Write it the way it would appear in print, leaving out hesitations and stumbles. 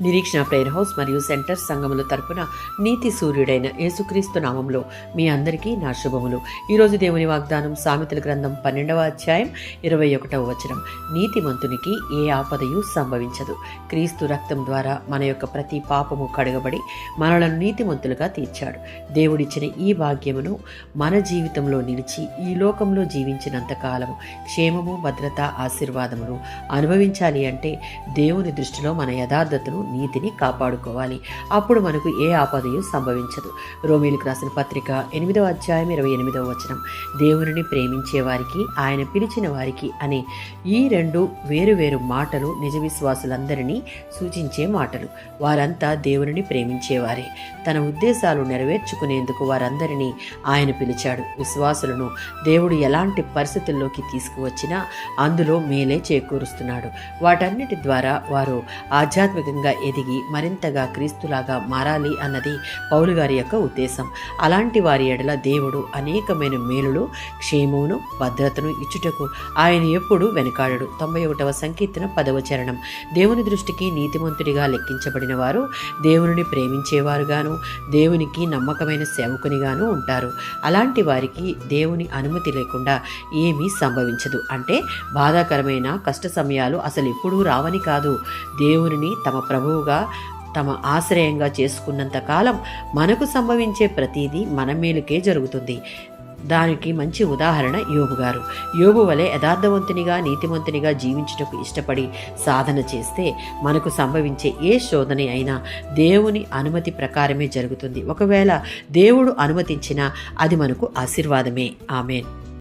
నిరీక్షణ prayer house మరియు centre సంఘముల తరపున నీతి సూర్యుడైన యేసుక్రీస్తు నామంలో మీ అందరికీ నా శుభములు. ఈరోజు దేవుని వాగ్దానం సామెతల గ్రంథం 12వ అధ్యాయం 21వ వచనం. నీతిమంతునికి ఏ ఆపదయు సంభవించదు. క్రీస్తు రక్తం ద్వారా మన యొక్క ప్రతి పాపము కడగబడి మనలను నీతిమంతులుగా తీర్చాడు. దేవుడిచ్చిన ఈ భాగ్యమును మన జీవితంలో నిలిచి ఈ లోకంలో జీవించినంత కాలము క్షేమము, భద్రత, ఆశీర్వాదమును అనుభవించాలి అంటే దేవుని దృష్టిలో మన యథార్థతను, నీతిని కాపాడుకోవాలి. అప్పుడు మనకు ఏ ఆపదయు సంభవించదు. రోమీయులకు రాసిన పత్రిక 8వ అధ్యాయం 28వ వచనం. దేవునిని ప్రేమించే వారికి, ఆయన పిలిచిన వారికి అనే ఈ రెండు వేరు మాటలు నిజ విశ్వాసులందరినీ సూచించే మాటలు. వారంతా దేవునిని ప్రేమించేవారే. తన ఉద్దేశాలు నెరవేర్చుకునేందుకు వారందరినీ ఆయన పిలిచాడు. విశ్వాసులను దేవుడు ఎలాంటి పరిస్థితుల్లోకి తీసుకువచ్చినా అందులో మేలే చేకూరుస్తున్నాడు. వాటన్నిటి ద్వారా వారు ఆధ్యాత్మికంగా ఎదిగి మరింతగా క్రీస్తులాగా మారాలి అన్నది పౌలు గారి యొక్క ఉద్దేశం. అలాంటి వారి ఎడల దేవుడు అనేకమైన మేలులు, క్షేమమును, భద్రతను ఇచ్చుటకు ఆయన ఎప్పుడు వెనుకాడడు. 91వ సంకీర్తన 10వ చరణం. దేవుని దృష్టికి నీతిమంతుడిగా లెక్కించబడిన వారు దేవునిని ప్రేమించేవారుగాను, దేవునికి నమ్మకమైన సేవకునిగాను ఉంటారు. అలాంటి వారికి దేవుని అనుమతి లేకుండా ఏమీ సంభవించదు. అంటే బాధాకరమైన కష్ట సమయాలు అసలు ఎప్పుడూ రావని కాదు. దేవునిని తమ ప్రభువుగా, తమ ఆశ్రయంగా చేసుకున్నంత కాలం మనకు సంభవించే ప్రతిదీ మన మేలుకే జరుగుతుంది. దానికి మంచి ఉదాహరణ యోబు గారు. యోబు వలె యథార్థవంతునిగా, నీతిమంతునిగా జీవించుటకు ఇష్టపడి సాధన చేస్తే మనకు సంభవించే ఏ శోధన అయినా దేవుని అనుమతి ప్రకారమే జరుగుతుంది. ఒకవేళ దేవుడు అనుమతించినా అది మనకు ఆశీర్వాదమే. ఆమేన్.